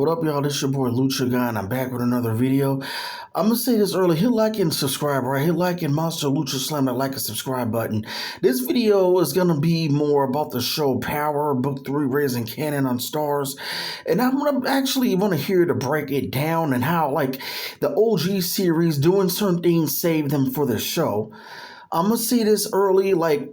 What up, y'all? This your boy Lucha Guy, and I'm back with another video. I'm gonna say this early: hit like and subscribe, right? Hit like and Monster Lucha slam that like and subscribe button. This video is gonna be more about the show Power, Book 3, Raising Kanan on Stars, and I'm gonna actually want to hear to break it down and how, like, the OG series doing certain things saved them for the show. I'm gonna see this early, like.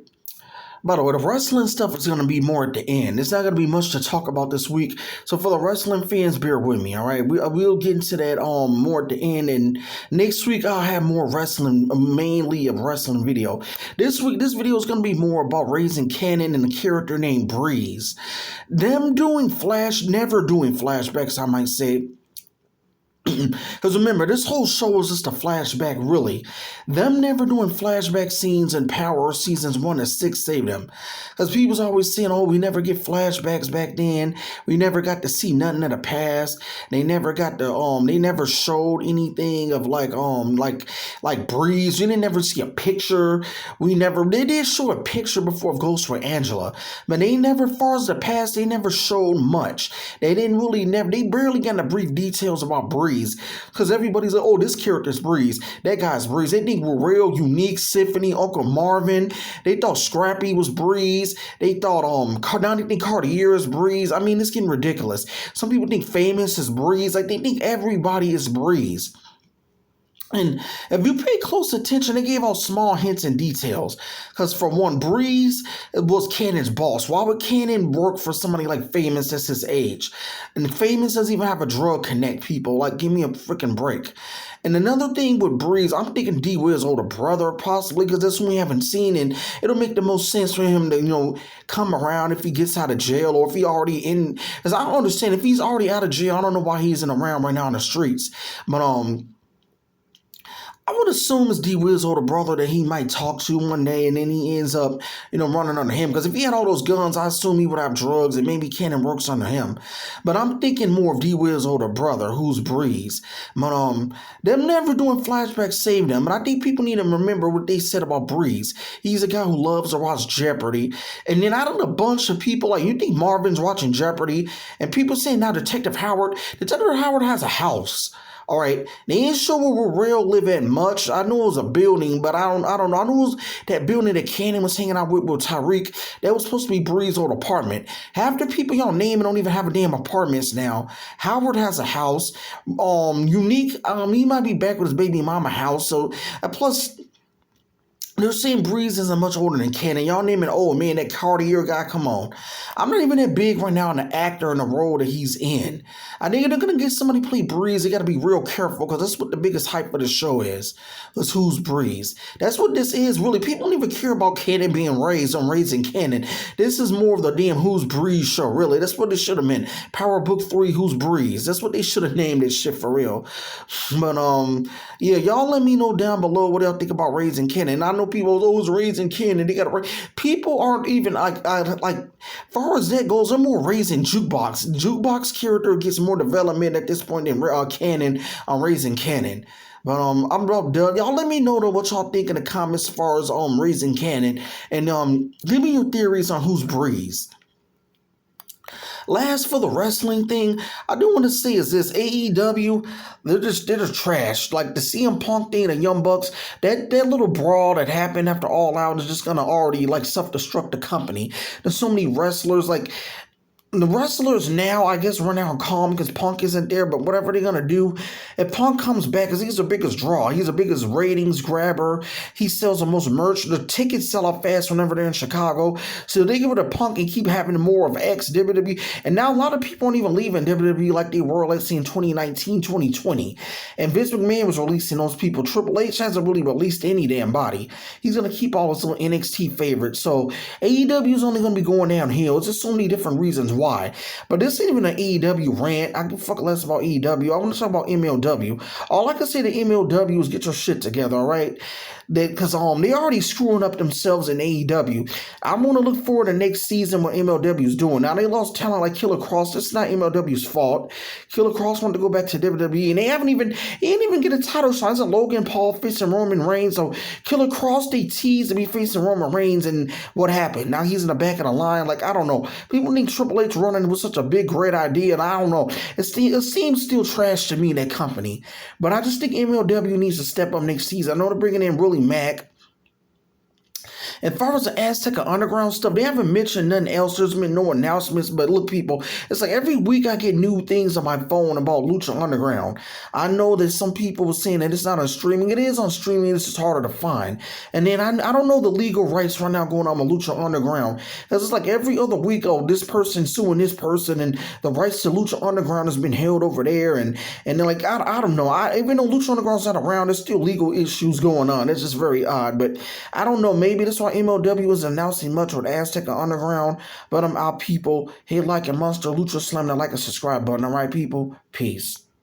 By the way, the wrestling stuff is going to be more at the end. There's not going to be much to talk about this week. So for the wrestling fans, bear with me, all right? We'll get into that more at the end. And next week, I'll have more wrestling, mainly a wrestling video. This week, this video is going to be more about Raising Kanan and a character named Breeze. Them doing never doing flashbacks, I might say. Because remember, this whole show is just a flashback, really. Them never doing flashback scenes in Power seasons 1 to 6 saved them. Because people's always saying, oh, we never get flashbacks back then. We never got to see nothing of the past. They never got to, they never showed anything of like Breeze. We didn't never see a picture. They did show a picture before of Ghost with Angela. But they never, as far as the past, they never showed much. They barely got the brief details about Breeze. Because everybody's like, oh, this character's Breeze. That guy's Breeze. They think we're real, Unique, Symphony, Uncle Marvin. They thought Scrappy was Breeze. They thought, now they think Cartier is Breeze. I mean, it's getting ridiculous. Some people think Famous is Breeze. Like, they think everybody is Breeze. And if you pay close attention, they gave out small hints and details. Because for one, Breeze was Kanan's boss. Why would Kanan work for somebody like Famous that's his age? And Famous doesn't even have a drug connect, people. Like, give me a freaking break. And another thing with Breeze, I'm thinking D-Will's older brother, possibly, because that's one we haven't seen, and it'll make the most sense for him to, come around if he gets out of jail, or if he already in, because I don't understand, if he's already out of jail, I don't know why he's around right now in the streets. But, I would assume it's D-Will's older brother that he might talk to one day, and then he ends up, running under him. Because if he had all those guns, I assume he would have drugs, and maybe Kanan works under him. But I'm thinking more of D-Will's older brother, who's Breeze. But them never doing flashbacks saved them. And I think people need to remember what they said about Breeze. He's a guy who loves to watch Jeopardy. And then out of a bunch of people, like, you think Marvin's watching Jeopardy, and people saying now Detective Howard has a house. All right, they ain't sure where Rail live at much. I know it was a building, but I don't know. I know it was that building that Kanan was hanging out with Tyreek. That was supposed to be Breeze's old apartment. Half the people y'all naming don't even have a damn apartments now. Howard has a house. Unique, he might be back with his baby mama house. So, plus, they're saying Breeze isn't much older than Kanan. Y'all naming, oh man, that Cartier guy, come on. I'm not even that big right now in the actor and the role that he's in. I think they're going to get somebody to play Breeze. They got to be real careful, because that's what the biggest hype of the show is who's Breeze. That's what this is, really. People don't even care about Kanan being raised on Raising Kanan. This is more of the damn Who's Breeze show, really. That's what it should have been. Power Book 3, Who's Breeze. That's what they should have named this shit for real. But, yeah, y'all let me know down below what y'all think about Raising Kanan. I know people, those Raising Kanan, they got to, people aren't even, like, far as that goes, they're more Raising Jukebox. Jukebox character gets more development at this point than Kanan on Raising Kanan. But I'm about done. Y'all let me know though what y'all think in the comments as far as Raising Kanan, and give me your theories on who's Breeze. Last, for the wrestling thing, I do want to say is this: AEW, they're just trash. Like the CM Punk thing, the Young Bucks, that little brawl that happened after All Out is just gonna already like self-destruct the company. There's so many wrestlers, like the wrestlers now, I guess, run out calm because Punk isn't there, but whatever they're going to do, if Punk comes back, because he's the biggest draw, he's the biggest ratings grabber, he sells the most merch, the tickets sell out fast whenever they're in Chicago, so they give it to Punk and keep having more of ex-WWE, and now a lot of people aren't even leaving WWE like they were, let's say, in 2019, 2020, and Vince McMahon was releasing those people. Triple H hasn't really released any damn body. He's going to keep all his little NXT favorites, so AEW is only going to be going downhill. It's just so many different reasons why. But this ain't even an AEW rant. I can fuck less about AEW. I want to talk about MLW. All I can say to MLW is get your shit together, all right? because they already screwing up themselves in AEW. I'm gonna look forward to next season what MLW is doing. Now they lost talent like Killer Cross. It's not MLW's fault. Killer Cross wanted to go back to WWE, and he didn't even get a title shot. It's a Logan Paul facing Roman Reigns. So Killer Cross, they teased to be facing Roman Reigns, and what happened? Now he's in the back of the line. Like, I don't know. People think Triple H running was such a big, great idea, and I don't know. It seems still trash to me, that company. But I just think MLW needs to step up next season. I know they're bringing in Willie Mack. As far as the Aztec Underground stuff, they haven't mentioned nothing else. There's been no announcements. But look, people, it's like every week I get new things on my phone about Lucha Underground. I know that some people were saying that it's not on streaming. It is on streaming. It's just harder to find. And then I don't know the legal rights right now going on with Lucha Underground. Because it's like every other week, oh, this person suing this person, and the rights to Lucha Underground has been held over there. And they're like, I don't know. Even though Lucha Underground's not around, there's still legal issues going on. It's just very odd. But I don't know. Maybe that's why MLW is announcing much with Aztec Underground. But I'm out, people. Hit like and Monster Lucha Slam, that like and subscribe button. All right, people. Peace.